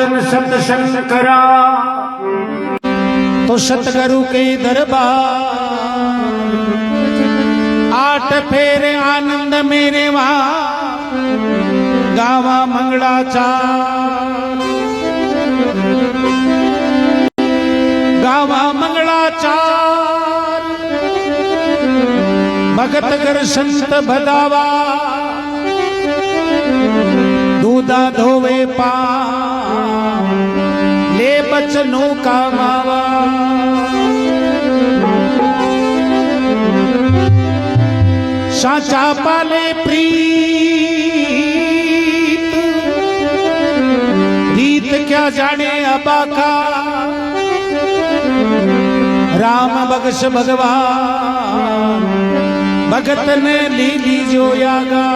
सजन सत्संग करा तो सतगुरु के दरबार 8 फेर आनंद मेरे वहां गावा मंगलाचार गावा मंगलाचार भगत कर संत भदावा दूधा धोवे पा ले बचनों का मावा साचा पाले प्रीत रीत क्या जाने अबा का राम बख्श भगवान भगत ने ली जो यागा।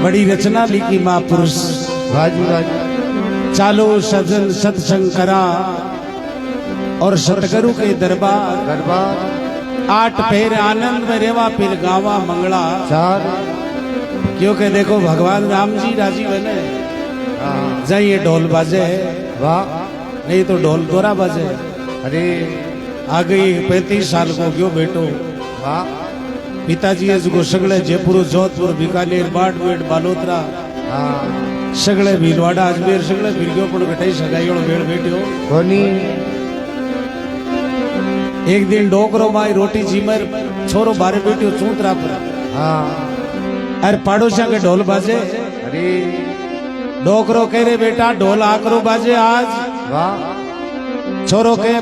बड़ी रचना लिखी महापुरुष चालो सजन सत्संग करा और सतगुरु के दरबार 8 फेर आनंद में रेवा फिर गावा मंगला चार। क्योंकि देखो भगवान राम जी राजी बने जाइए ढोल बाजे वाह नहीं तो ढोल दोरा बाजे। अरे आ गई 35 साल को क्यों बेटो वाह पिताजी को सगळे जयपुर जोधपुर बीकानेर बाड़मेर बालोतरा सगळे भीलवाड़ा अजमेर सगळे फिर पण घटाई सगाई वेळ बैठ्यो कोनी। एक दिन डोकरो माई रोटी जीमर छोरो बारे बैठ्यो चूतरा पर अरे पड़ोसिया के ढोल बाजे। अरे डोकरो कह रे बेटा ढोल आकरो बाजे आज वाह। छोरो के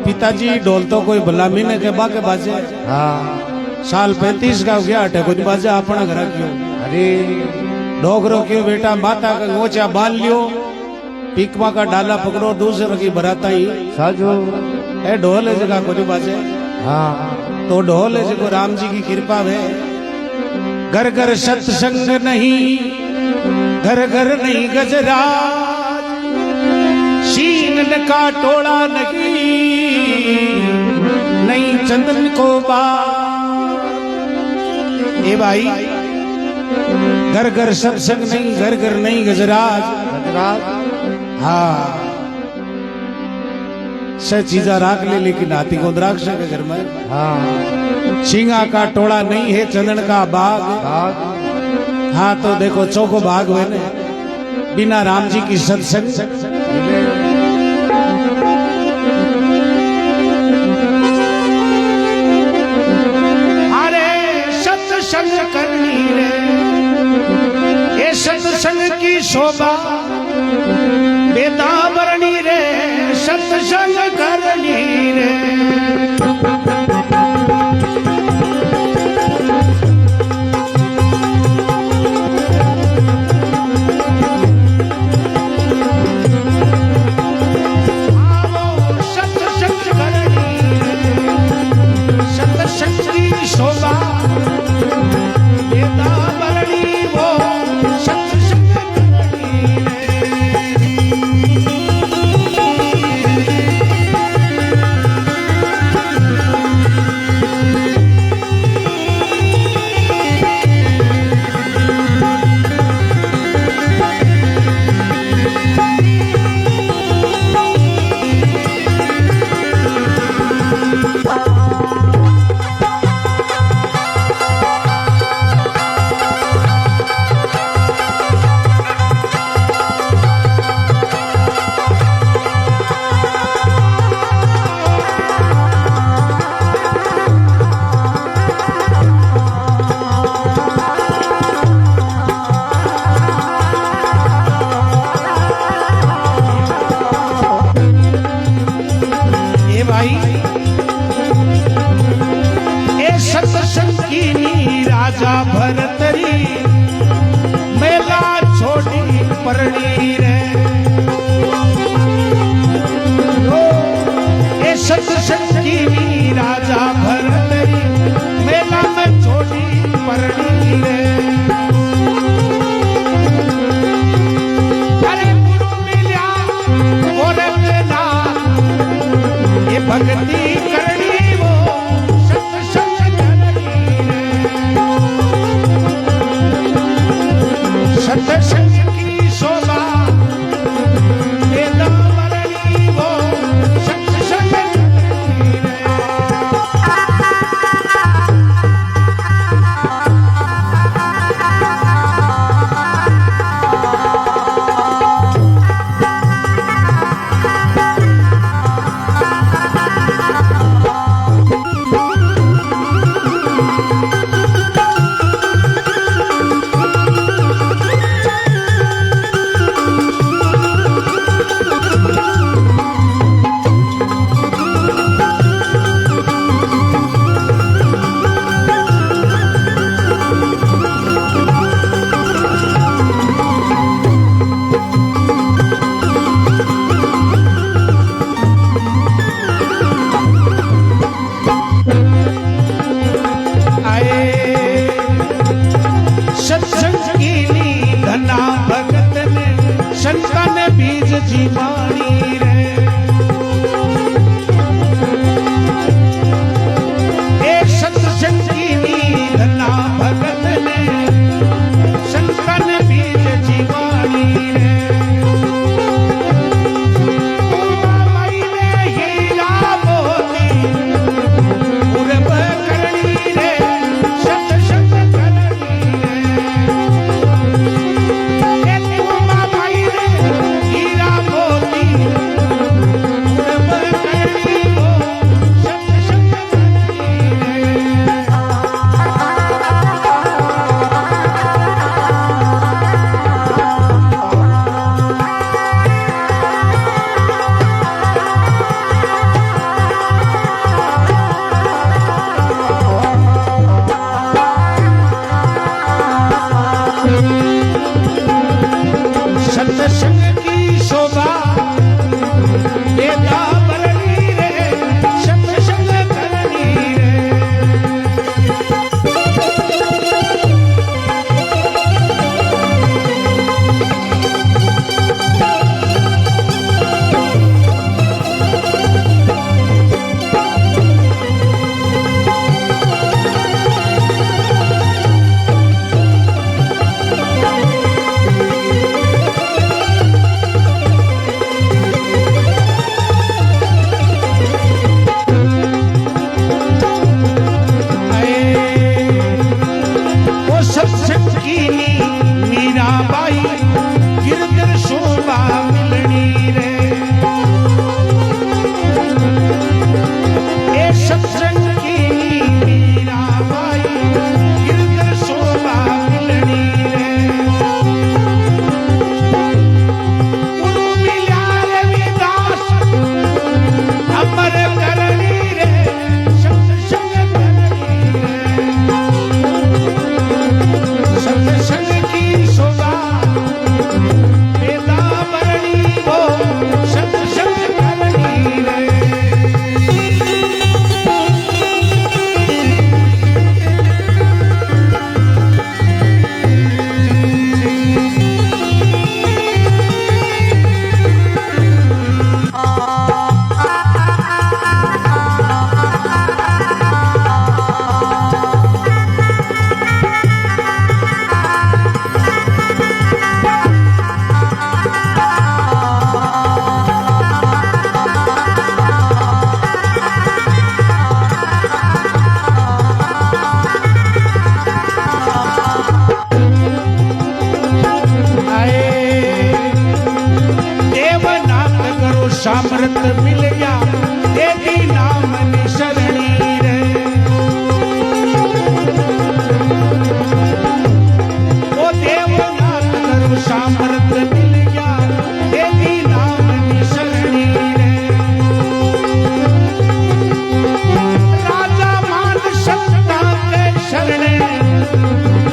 पिताजी ढोल तो कोई भला मीने के बाके बाजे साल 35 का गया अटे कुछ बाजा अपना घर क्यों। अरे डोगरो क्यों बेटा माता का गोचा बांध लियो पिकमा का डाला पकड़ो दूसरे की बराता ही साजो ए ढोल है जगह कुछ बाजे तो ढोल है जगह राम जी की कृपा है। घर घर सत्संग नहीं घर घर नहीं गजराज शीन का टोला नहीं चंदन को बा ए भाई घर घर सत्संग नहीं घर घर नहीं गजराज हाँ से चीजा राख ले लेकिन हाथी को द्राक्ष के घर में हाँ सिंगा का टोला नहीं है चंदन का बाग हाँ तो देखो चौको बाग हुए ने बिना राम जी की सत्संग सत्संग करनी रे ये सत्संग की शोभा बेदा बरनी रे सत्संग करनी रे। सत्संग करनी सत्संग की शोभा बेदा बरणी वो सत्संग करनी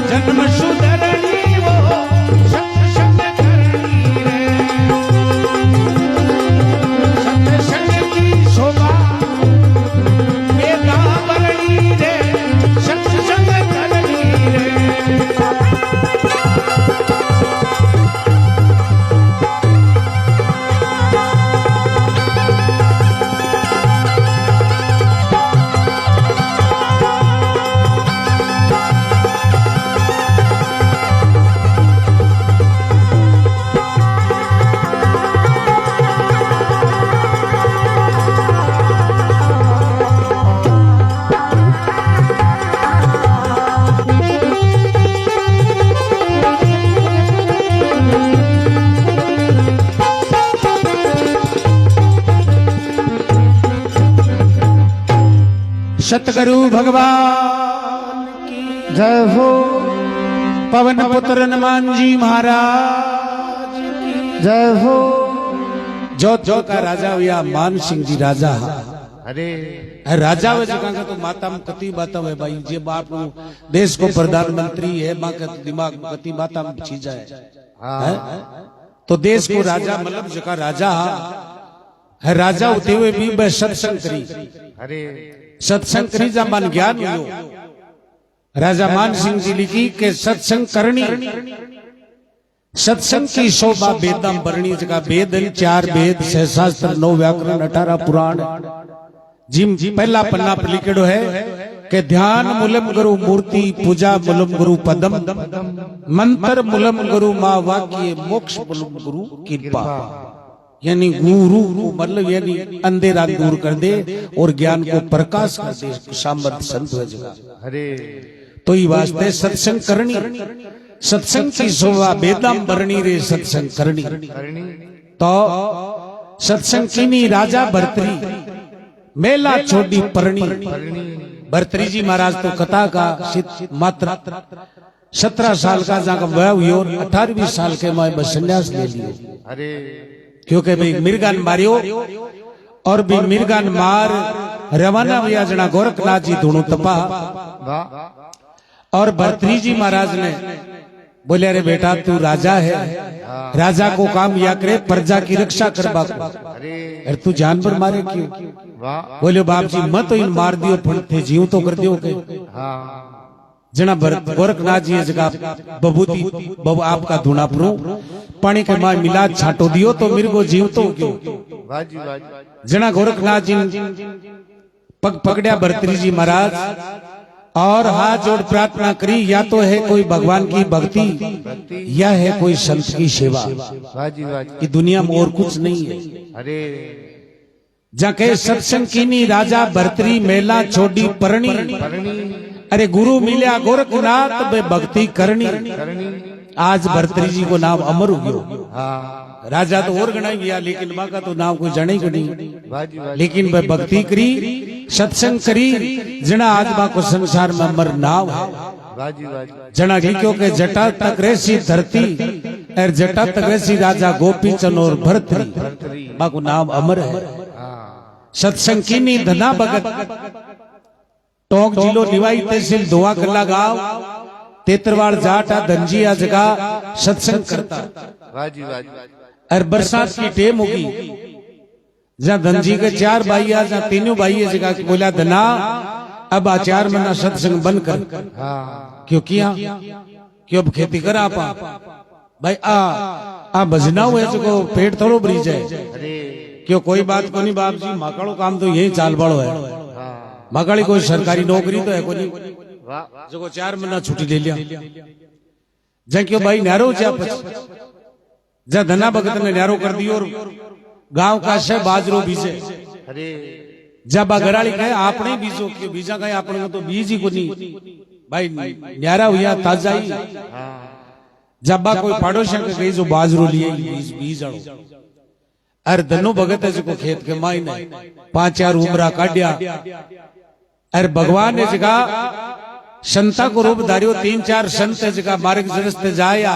जन्म सुधरणी वो सत्संग करणी रे, सत्संग की शोभा वेदा बरणी रे, सत्संग करणी रे। सतगुरु भगवान की जय हो। पवन पुत्र हनुमान जी महाराज की जय हो। जोत का राजा हुआ मान सिंह जी राजा। अरे राजा वे जगह तो माता में कति बात है भाई, जे बाप देश को प्रधानमंत्री है मां का दिमाग कति माता में चीज है। तो देश को राजा मतलब जगह राजा है, राजा होते हुए भी वह सत्संग करी। अरे सत्संग करी जा मन ज्ञान हुयो। राजा मान सिंह जी लिखी के सत्संग करनी, सत्संग की शोभा वेदम बरणी। जगह वेद 4 वेद 6 शास्त्र 9 व्याकरण 18 पुराण। जिम पहला पन्ना पर लिखेड़ो है के ध्यान मूलम गुरु मूर्ति, पूजा मूलम गुरु पदम, मंत्र मूलम गुरु मां वाक्य, मोक्ष मूलम गुरु कृपा। यानी गुरु मतलब यानी अंधेरा दूर कर दे और ज्ञान को प्रकाश कर दे, सामर्थ संत हो जगह। अरे तो ये वास्ते सत्संग करनी, सत्संग की शोभा वेदम बरणी रे, सत्संग करनी। तो सत्संग की राजा भर्तरी मेला छोड़ी परणी। भर्तरी जी महाराज तो कथा का मात्र 17 साल का जाकर वह हुई, 18 साल के मैं संन्यास ले लिए। अरे क्योंकि भाई मिर्गान मारियो और भी मिर्गान मार रवाना हुआ जना गोरखनाथ जी धुणु तपा। और भर्तरी जी महाराज ने बोले अरे बेटा तू राजा है, राजा को काम या करे प्रजा की रक्षा करवा को, अरे तू जानवर मारे क्यों? बोले बाप जी मत तो इन मार दियो थे जीव तो कर दियो के। जना गोरखनाथ जी जगह बबूती बब आपका धुना प्रो पानी के मां मिला छाटो दियो तो मेरे को जीव तो क्यों? जना गोरखनाथ जी पग पकड़िया भर्तरी जी महाराज और हाथ जोड़ प्रार्थना करी, या तो है कोई भगवान की भक्ति या है कोई संत की सेवा। कि दुनिया में और कुछ नहीं है। अरे जाके सत्संग कीनी राजा भर्तरी मेला छोड़ी परणी। अरे गुरु मिल्या गोरखनाथ बे भक्ति करनी। आज भर्तरी जी को नाम अमर हो गयो। राजा तो और गणाई गया लेकिन मां का तो नाम कोई जाने को नहीं। लेकिन वह भक्ति करी, सत्संग करी, जना आज मां को संसार में अमर नाम है। जना क्यों के जटा तक रेसी धरती और जटा तक रेसी राजा गोपी चंद और भर्तरी मां को नाम अमर है। सत्संग कीनी धना भगत टोंक जिलो निवाई तहसील धोआ कल्ला गांव तेतरवाड़ जाटा धनजिया जगह सत्संग करता। और बरसात की टेम होगी जहाँ धनजी के 4 भाई आ जहाँ तीनों भाई है जगह बोला धना अब आचार मना सत्संग बंद कर। क्यों किया? क्यों अब खेती कर आप भाई आ भजना हुए जो पेट थोड़ो ब्रिज है। क्यों कोई बात को नहीं बाप जी, माकाड़ो काम तो यही चाल बड़ो है। माकाड़ी कोई सरकारी नौकरी तो है कोई जो 4 महीना छुट्टी ले लिया। जै क्यों भाई न्यारो जा धना भगत ने न्यारो कर दी और गांव का शह बाजरो बीजे। जब घराली कहे आपने बीजो क्यों बीजा कहे आपने तो बीज ही को नहीं भाई न्यारा हुआ ताजा ही। जब कोई पड़ोसी के गई जो बाजरो लिए बीज अरे धनो भगत है जो खेत के माई ने 5-4 उमरा काटिया। अरे भगवान ने जगह संता को रूप धारियो 3-4 संत जगह मार्ग जरस्ते जाया।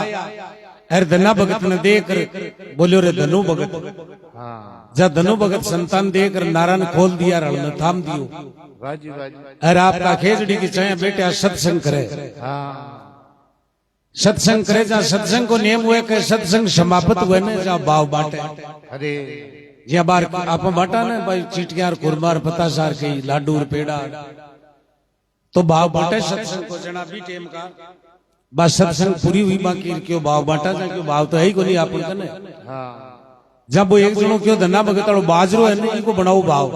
अरे धना भगत ने देख बोलियो रे धनु भगत। जब धनु भगत संतान देकर नारायण खोल दिया रण थाम दियो और आपका खेजड़ी की चाहे बेटा सत्संग करे, सत्संग करे। जहाँ सत्संग को नियम हुए कि सत्संग समाप्त हुए ने जहाँ भाव बांटे, अरे जहाँ बार आप बांटा ना भाई चिटियार कुरमार पतासार की लाडू और पेड़ा, तो भाव बांटे सत्संग को जना भी टेम का बस सत्संग पूरी हुई बाकी क्यों भाव बांटा जा, क्यों भाव तो है ही को नहीं आपन कने। जब वो एक जनों क्यों धन्ना भगताड़ो बाजरो है ना इनको बनाओ भाव,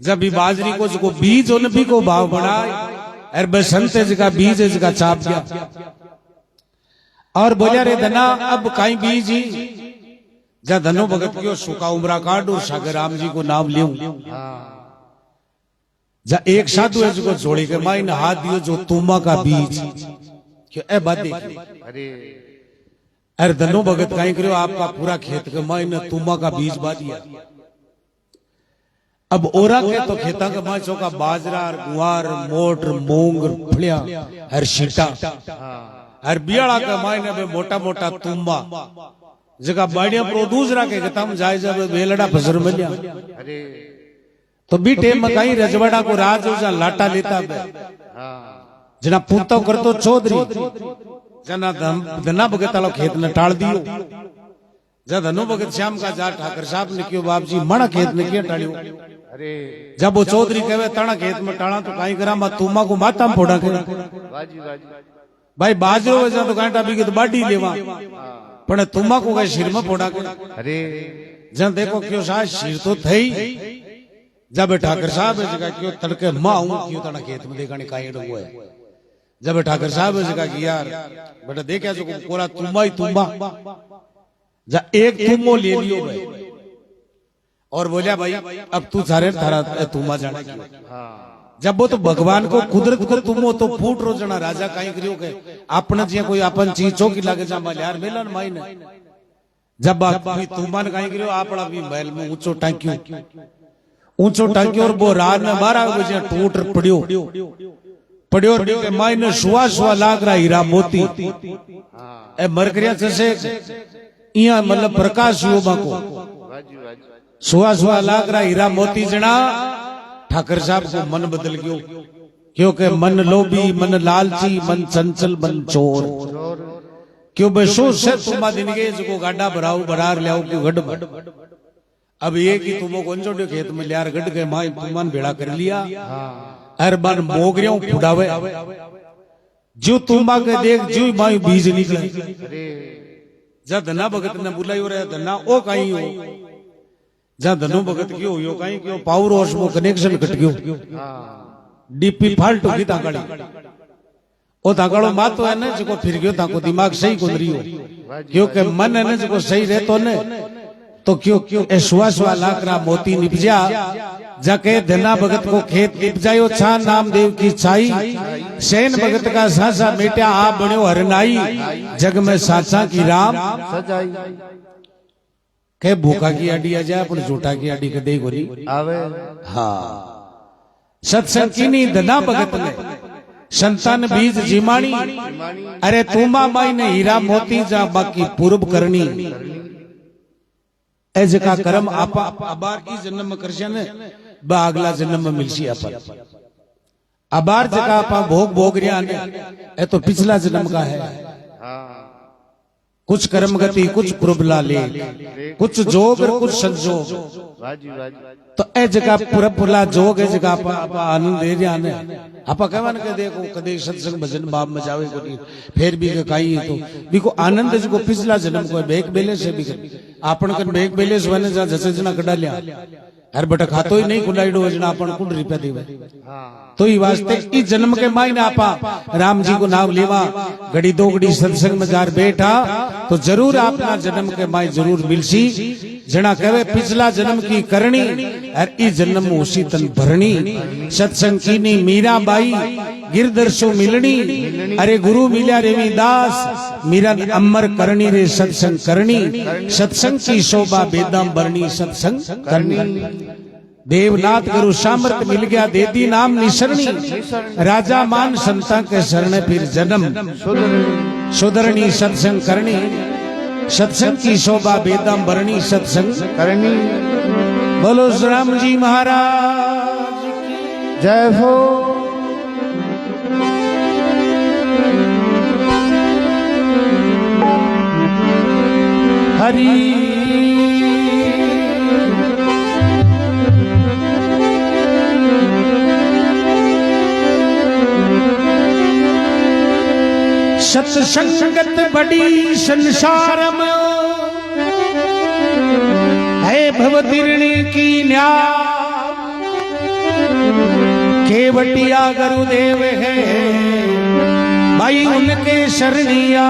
जब भी बाजरी को जो बीज होने भी को भाव बढ़ाए और बसंत का बीज का चाप गया और बोलिया रे धना अब कहीं बीज ही जा धनो भगत क्यों सुखा उमरा काट और सागर राम जी को नाम लियो। जा एक साधु है जो जोड़ी के माई ने हाथ दियो जो तुमा का बीज क्यों ए बात देखी, अरे धनो भगत कहीं करो आपका पूरा खेत के माई ने तुमा का बीज बा दिया। अब ओरा के तो खेता के माई चौका बाजरा गुआर मोट मूंग फलिया हर शीटा हर बियाड़ा के माई ने मोटा मोटा तुम्बा जगह बढ़िया प्रोड्यूस रखे तम जाए जब बेलड़ा फसर मिलिया। तो बी टेम में कहीं रजवाड़ा को राज हो जा लाटा लेता जना पूता करतो चौधरी जना धना भगत खेत ने टाल दियो। जब धनु भगत श्याम का जा ठाकर साहब ने क्यों बाप जी मणा खेत ने क्यों टालियो। जब वो चौधरी कहे तणा खेत में टाणा तो कहीं करा मैं तुमा को माता में फोड़ा के भाई बाजरो वैसा तो कांटा भी तो बाडी लेवा पण तुमा को कहे सिर में फोड़ा के। अरे जब देखो क्यों साहब सिर तो थई जब ठाकर साहब जगह क्यों तड़के मां क्यों तना खेत में देखा काई डो है। जब ठाकर साहब जगह की यार बेटा देखा जो पूरा तुम्बा ही तुम्बा जा एक तुमो ले लियो भाई और बोलिया भाई अब तू सारे थारा तुमा जाने की। जब वो तो भगवान को कुदरत को तुमो तो फूट रो जना राजा कहीं करियो के अपना जी कोई अपन चीज चौकी लागे जा यार मेलन माई ने जब आप तुमान कहीं करियो आपड़ा भी महल में ऊंचो टांकी और वो रात में 12 बजे टूट पड़ियो पड़ियो और माई ने सुआ सुआ लाग रहा हीरा मोती ए मरकरिया जैसे इया मतलब प्रकाश हुओ बाको सुआ सुआ लाग रहा हीरा मोती जना। ठाकर साहब को मन बदल गयो क्योंकि मन लोभी मन लालची मन चंचल मन चोर क्यों बेसो से तुम दिन के जो गाड़ा भराओ बरार लियाओ क्यों गड अब ये कि तुमो कौन छोटे खेत में लियार गड के माई तुमान भेड़ा कर लिया हर बार मोगरियों फुड़ावे जो तुमा के देख जो माई बीज निकले। जब धना भगत ने बुलाई रहे धना ओ कहीं हो जहाँ धनो भगत क्यों हो कहीं क्यों पावर हाउस वो कनेक्शन कट गयो डीपी फाल्ट होगी ताकड़ी ओ ताकड़ो मात तो है ना जो फिर गयो ताको दिमाग सही गुजरी हो क्योंकि मन है ना जो सही रहे तो ने तो क्यों क्यों ऐश्वासवा लाकरा मोती निपजा जाके धना भगत को खेत निपजायो छा नामदेव की छाई सेन भगत का सासा मेटा आप बन्यो हरनाई जग में साचा की राम सजाई के भूखा की आडी आ जाए अपन झूठा की आडी कदे गोरी आवे। हाँ सत्संग की नी धना भगत ने संतान बीज जिमाणी अरे तुमा माई ने हीरा मोती जा बाकी पूर्व करनी ऐसे का कर्म आपा अबार की जन्म में करशे ने बा अगला जन्म में मिलसी अपन अबार जगह आपा भोग भोग रिया ने ए तो पिछला जन्म का है। कुछ कर्म गति कुछ पुरबला ले कुछ जोग और कुछ संजोग तो ए जगह पूरा पुरला जोग है जगह आपा आनंद दे रिया ने आपा कहवन के देखो कदे सत्संग भजन बाप में जावे को फिर भी के काई तो बिको आनंद जो पिछला जन्म को बेक बेले से भी आपन कन बेक बेले से वने जा जसे जना कड़ा लिया हर बटा खातो ही नहीं खुलाइडो वजना अपन कुल रुपया देवे तो ई वास्ते इस जन्म के माई ने आपा राम जी को नाम लेवा घड़ी दो घड़ी सत्संग में जार बैठा तो जरूर अपना जन्म के माई जरूर मिलसी जना कहे पिछला जन्म की करनी और इस जन्म में उसी तन भरनी सत्संग की नी मीरा बाई गिरदर्शो मिलनी अरे गुरु मिल्या रेवीदास मीरा अमर करनी रे सत्संग करनी सत्संग की शोभा बेदम बरनी सत्संग करनी देवनाथ गुरु सामर्थ मिल गया देती नाम निसरणी राजा मान संता के शरण फिर जन्म सुधरणी सत्संग करनी सत्संग की शोभा बेदम बरनी सत्संग करनी। बोलो राम जी महाराज की जय हो हरि सत्संगत बड़ी संसार में है भवतीर्णी की न्याय केवटिया गुरुदेव है भाई उनके शरणिया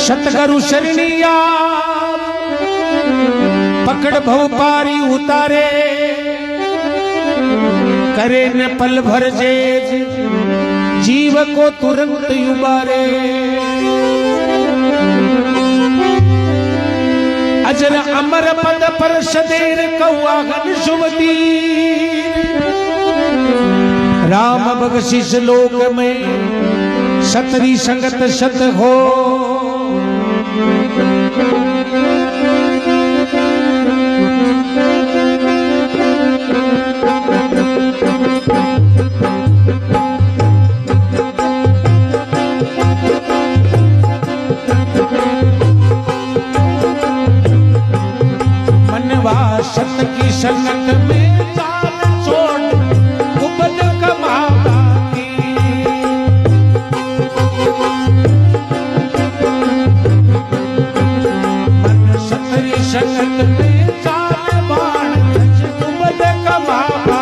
सतगुरु शरणिया पकड़ भव पारी उतारे करे न पल भर जे जीव को तुरंत उबारे अजर अमर पद पर सदेर कौआगन सुमती राम बख्शिश लोक में सतरी संगत सत हो सत की सन्नत में चाल छोड़ कुबद कमावा की मन सतरी सन्नत में चाल बाण कुबद कमावा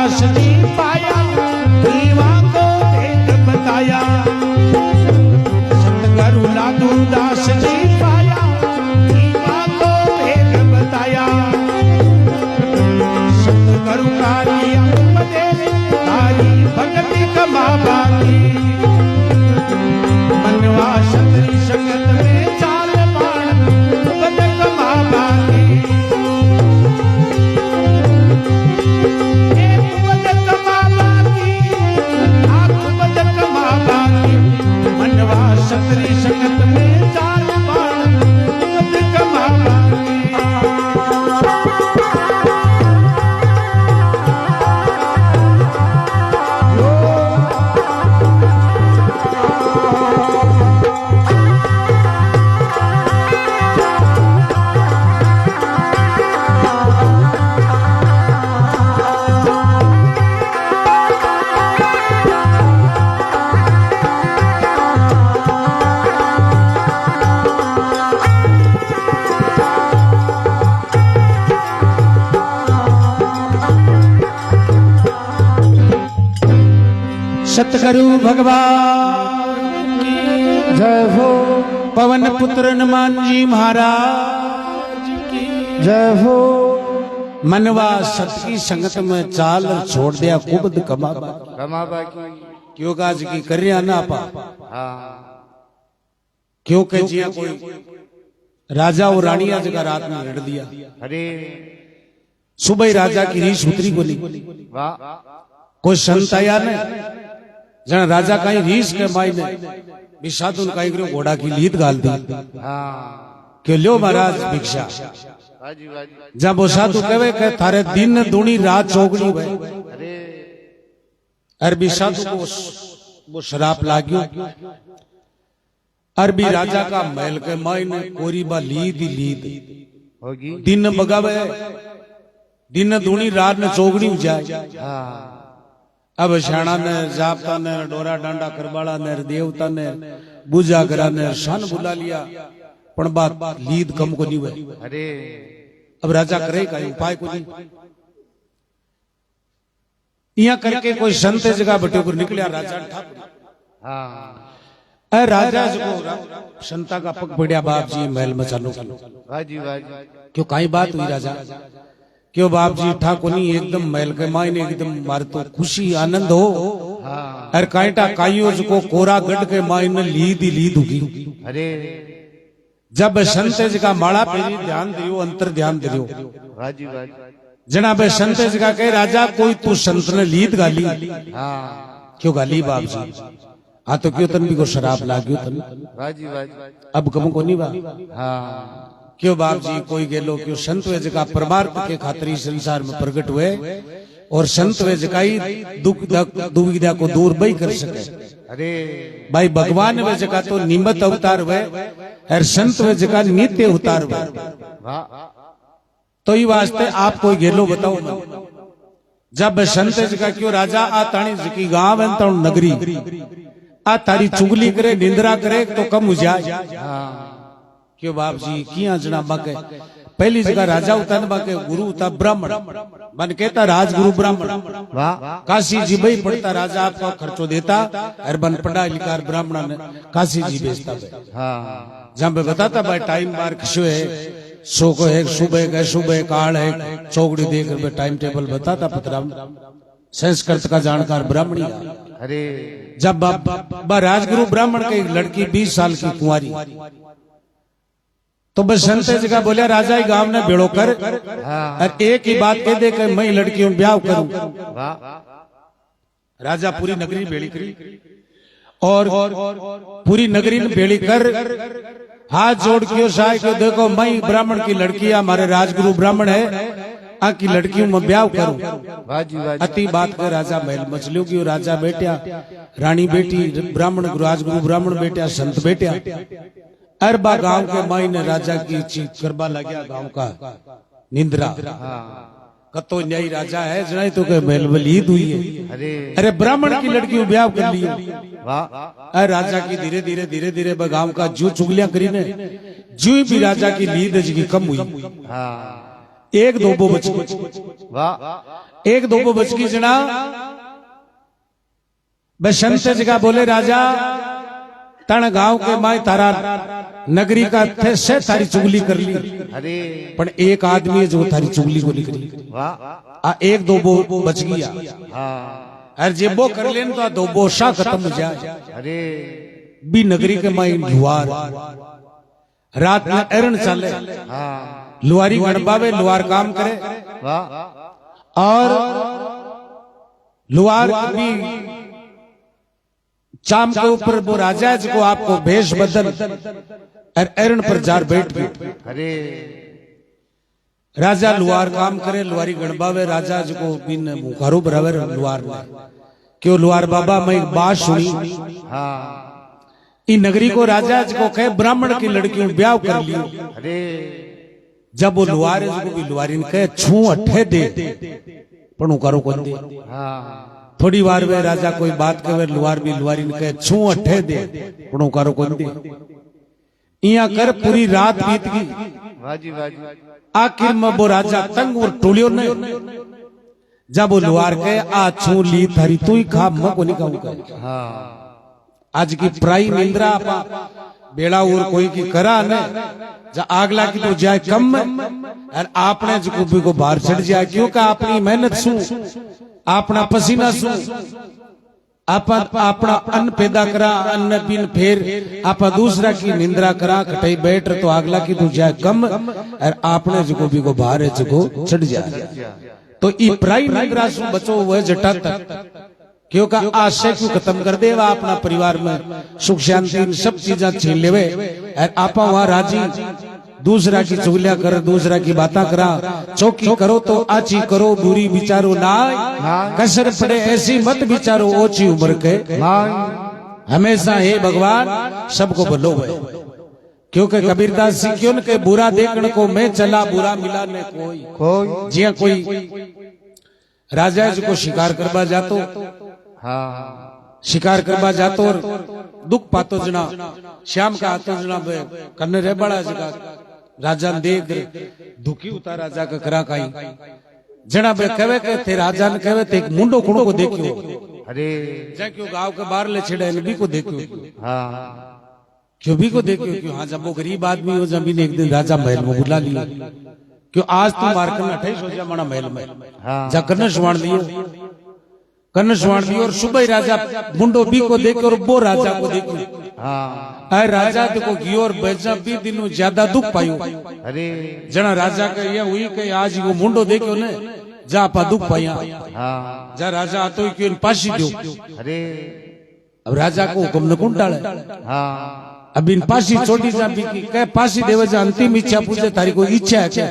दास जी पाया, दीवा को भेद बताया। सतगुरु लादू दास जी पाया, दीवा को भेद बताया। सतगुरु का लिया उपदेश, तारी भक्ति कमावा की। मनवा सतरी संगत में चाल बाण, उपद कमावा की। सतरी संगत में चाल बाण, उपद कमावा की। सतगुरु भगवान की जय हो, पवन पुत्र हनुमान जी महाराज की जय हो। मनवा सत की संगत में चाल छोड़ दिया कुबद कमाबा की। क्यों काज की कर रहा ना पा। क्योंकि जिया कोई राजा और रानी आज का रात में लड़ दिया। अरे सुबह ही राजा की रीछ उतरी बोली। वाह। कोई संत आया ने जन राजा कहीं रीस के माई ने विषादुन कहीं करो घोड़ा की लीद गाल दी। क्यों लो महाराज भिक्षा। जब वो साधु कहे के थारे दिन दूनी रात चौगनी हुए। अरबी साधु को वो शराब लाग्यो। अरबी राजा का महल के माई ने कोरी बा लीद ही लीद होगी। दिन बगावे, दिन दूनी रात ने चौगनी हो जाए। अब शाणा ने जापता ने डोरा डांडा करवाला ने देवता ने बुझा करा ने शन बुला लिया, पण बात लीद कम को नहीं हुए। अरे अब राजा करे का उपाय को नहीं। यहाँ करके कोई संत जगह बटे को निकलिया राजा ठाकुर। राजा को संता का पग पड़िया, बाप जी महल में चलो। क्यों कई बात हुई राजा? क्यों बाप जी ठाकुनी एकदम महल के मायने एकदम मारे तो खुशी आनंद हो। अरे कांटा काइयो को कोरा गढ़ के मायने लीद ही लीद होगी। अरे जब संत जी का माला पे ध्यान दियो, अंतर ध्यान दियो। जनाब संत जी का कहे राजा कोई तू संत ने लीद गाली। क्यों गाली बाप जी? हाँ तो क्यों तन भी को शराब लाग्यो तन? अब कम को नहीं बा। क्यों बाप जी कोई गेलो क्यों संत वे जगह परमार्थ के खातिर संसार में प्रकट हुए और संत वे जगह ही दुविधा को दूर बई कर सके। अरे भाई भगवान वे जगह तो निमित्त अवतार हुए और संत वे जगह नित्य अवतार हुए। तो ये वास्ते आप कोई गेलो बताओ ना। जब संत जगह क्यों राजा आ ताणी जी गांव है तो नगरी आ तारी चुगली करे निंद्रा करे तो कम हो जाए। क्यों बाप जी किया जना बाके पहली जगह राजा उता बाके गुरु उता ब्राह्मण मन कहता राजगुरु ब्राह्मण। काशी जी भाई पढ़ता राजा आपका खर्चो देता और बन पढ़ा लिखा ब्राह्मण ने काशी जी बेचता। जहां पे बताता भाई टाइम बार किशो है सो को है सुबह काल है चौकड़ी देकर टाइम टेबल बताता पतरा संस्कृत का जानकार ब्राह्मणी। अरे जब राजगुरु ब्राह्मण की लड़की 20 साल की कुंवारी तो बस संत जगह बोलिया राजा गांव ने बेड़ो कर और एक ही बात कह दे कि मैं लड़कियों ब्याह करूं। राजा पूरी नगरी बेड़ी करी और पूरी नगरी में बेड़ी कर हाथ जोड़ के साय के देखो मैं ब्राह्मण की लड़की हमारे राजगुरु ब्राह्मण है आकी लड़कियों में ब्याह करूं। अति बात कर राजा महल मचलियों की राजा बेटिया रानी बेटी ब्राह्मण राजगुरु ब्राह्मण बेटिया संत बेटिया अरबा गांव के माई ने राजा की चीख करवा लगा गांव का निंद्रा। कतो न्यायी राजा है जनाई तो के महल वलीद हुई है। अरे ब्राह्मण की लड़की ब्याह कर लियो। अरे राजा की धीरे धीरे धीरे धीरे गांव का जू चुगलियां करी ने जू भी राजा की लीद जी कम हुई। एक दोबो बच गई, वाह एक दोबो बच गई जना। बसंत जगह बोले राजा तण गांव के माय तारा नगरी का थे से तारी चुगली कर ली, अरे पण एक आदमी है जो थारी चुगली को निकली, वाह आ एक दोबो बच गया। हाँ अरे जे वो कर लेन तो आ दोबो शा खत्म हो जाए। अरे बी नगरी के माय लुहार रात में एरण चले, हाँ लुहारी गणबावे लुहार काम करे, वाह और लुहार भी चाम के ऊपर वो राजा को आपको भेष बदल और एरण पर जार बैठ गए। अरे राजा लुहार काम करे, लुहारी गणबावे राजा को बिन मुखारू बराबर लुहार ने क्यों लुहार बाबा मैं एक बात सुनी, हाँ इ नगरी को राजा को कहे ब्राह्मण की लड़की ब्याह कर लियो। अरे जब वो लुहार को भी लुहारी ने कहे छू अठे दे पण करो कौन दे। हाँ थोड़ी बार वे राजा कोई बात करे लुहार भी लुहारी ने कहे छू अठे दे पण करो कौन दे। इया कर पूरी रात बीत गई, वाजी वाजी आखिर में वो राजा तंग और टोलियो ने जब वो लुहार कहे आ छू ली थारी तू ही खा मैं को नहीं खाऊंगा। हाँ आज की प्राई निंद्रा आपा बेड़ा और कोई की करा ने जा आगला की तो जाए कम और आपने जो भी को बाहर चढ़ जाए क्योंकि अपनी मेहनत सु अपना पसीना सु अपना अन्न पैदा करा, अन्न बिन फिर आप दूसरा की निंद्रा करा कटाई बैठ तो आगला की तो जाए कम और आपने जो भी को बाहर है जो चढ़ जाए। तो ई प्राई निंद्रा सु बचो वह जटा तक क्योंकि आशय को खत्म कर देवा, अपना परिवार में सुख शांति सब चीजें छीन लेवे और आपा वहां राजी दूसरा की चुगलियां कर दूसरा की बातें करा, चौकी करो तो आची करो बुरी विचारो ना कसर पड़े ऐसी मत विचारो ओची उम्र के हमेशा हे भगवान सबको भलो है। क्योंकि कबीरदास जी क्यों के बुरा देखने को मैं चला बुरा मिला ने कोई जिया कोई राजा जी को शिकार करवा जातो, हाँ शिकार करवा जातो और दुख पातो जना श्याम का आतो जना कन्ने रे बड़ा जगह राजा ने देख दुखी उता राजा का करा काई जना बे कहे के थे राजा ने कहे थे एक मुंडो खुणो को देखियो, अरे जा क्यों गांव के बाहर ले छिड़े ने भी को देखियो, हाँ क्यों भी को देखियो क्यों हाँ जब वो गरीब आदमी हो जमीन एक दिन राजा महल में बुला लिया क्यों आज तू मार करना 28 हो जा माना महल में जा करने सुवाण लियो, करने सुवाण लियो और सुबह राजा मुंडो भी को देखे और वो राजा को देखो, हाँ राजा देखो गियो और बेजा भी दिनों ज्यादा दुख पायो। अरे जना राजा का ये हुई कि आज वो मुंडो देखो ने जा पा दुख पाया, हाँ जा राजा आतो ही क्यों पाशी दो, अरे अब राजा को हुक्म न कौन टाले, हाँ अब इन पासी छोटी जा भी की कह पासी देवे जा अंतिम इच्छा पूछे तारी कोई इच्छा है क्या,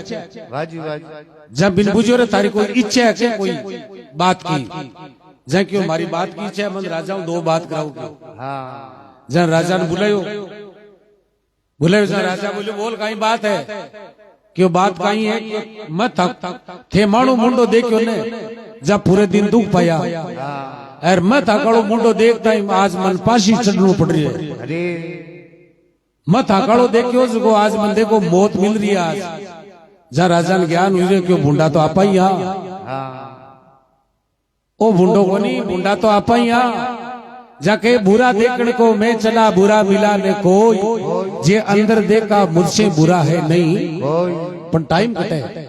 वाजी वाजी जब बिन पूछो रे तारी कोई इच्छा है क्या कोई बात की जा क्यों हमारी बात की इच्छा है मन राजा दो बात कराओ हाँ जन राजा ने बुलायो जन राजा बोले बोल कहीं बात है क्यों बात कहीं है कि मत थे मानो मुंडो देखो ने जब पूरे दिन दुख पाया और मत हकड़ो मुंडो देखता ही आज मन पासी चढ़ना पड़ रही है, अरे मत हकड़ो देखियो जो आज मन देखो मौत मिल रही है आज जहाँ राजा ने ज्ञान हुई क्यों बुंडा तो आपा ही यहाँ ओ बुंडो को नहीं बुंडा तो आपा ही यहाँ जाके बुरा देखने को मैं चला बुरा मिला ने कोई जे अंदर देखा मुझसे बुरा है नहीं पर टाइम कटे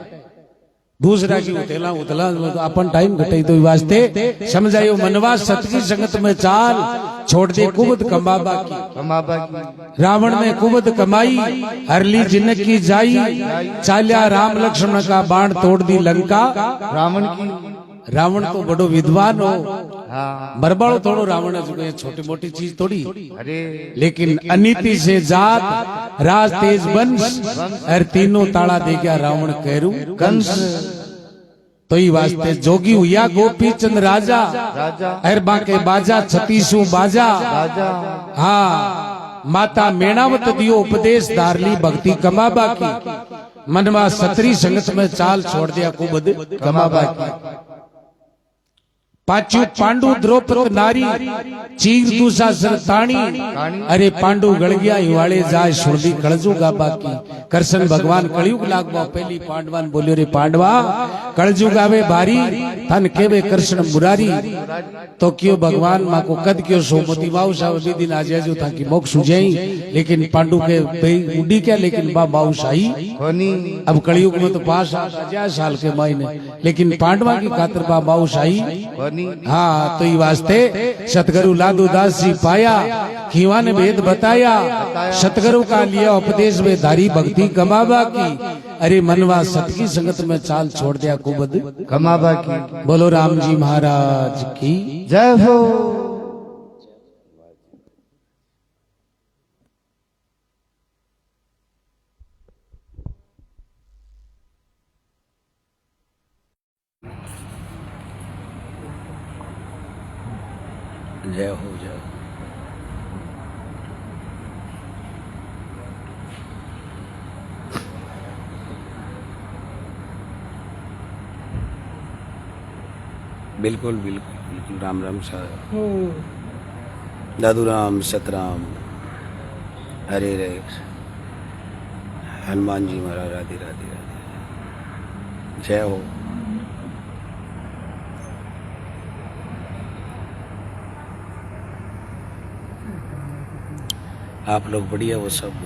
दूसरा की उतला उतला अपन टाइम घटे तो वास्ते समझायो मनवा सतकी संगत में चाल छोड़ दे कुबद कमाबा की, रावण ने कुबद कमाई हरली जिन्नत की जाई चाल्या राम लक्ष्मण का बाण तोड़ दी लंका रावण तो बड़ो विद्वान हो, मरबाड़ो थोड़ो रावण है छोटी मोटी चीज थोड़ी, लेकिन अनीति से जात राज तेज वंश और तीनों ताड़ा दे गया रावण कैरू कंस। तो ही वास्ते जोगी हुआ गोपी चंद राजा अर बाके बाजा छतीसू बाजा, हाँ माता मेणावत दियो उपदेश दारली भक्ति कमाबा की, मनवा सतरी संगत में चाल छोड़ दिया कुबद कमाबा की। पाचू पांडु द्रौपद नारी चीर दूसा सरताणी अरे पांडु गड़ गया हिवाड़े जाए सुरदी कलजू गा बाकी कृष्ण भगवान कलयुग लागवा पहली पांडवान बोलियो रे पांडवा कलजू गावे भारी थन केवे कृष्ण मुरारी तो क्यों भगवान मां को कद क्यों सोमती बाऊ साहब भी दिन आज जो था कि मोक्ष सुझाई लेकिन पांडु के उड़ी क्या लेकिन बा बाऊ शाही कोनी अब कलयुग में तो 5 साल के महीने लेकिन पांडवा की खातिर बा बाऊ शाही कोनी हाँ तो ये वास्ते सतगुरु लादू दास जी पाया खीवा ने भेद बताया सतगुरु का लिया उपदेश में धारी भक्ति कमावा की अरे मनवा सत की संगत में चाल छोड़ दिया कुबद कमाबा की बोलो राम जी महाराज की जय हो। जय हो जय हो। बिल्कुल बिल्कुल बिल्कुल राम राम साहब दादू राम सतराम हरे रे हनुमान जी महाराज राधे राधे राधे जय हो। आप लोग बढ़िया वो सब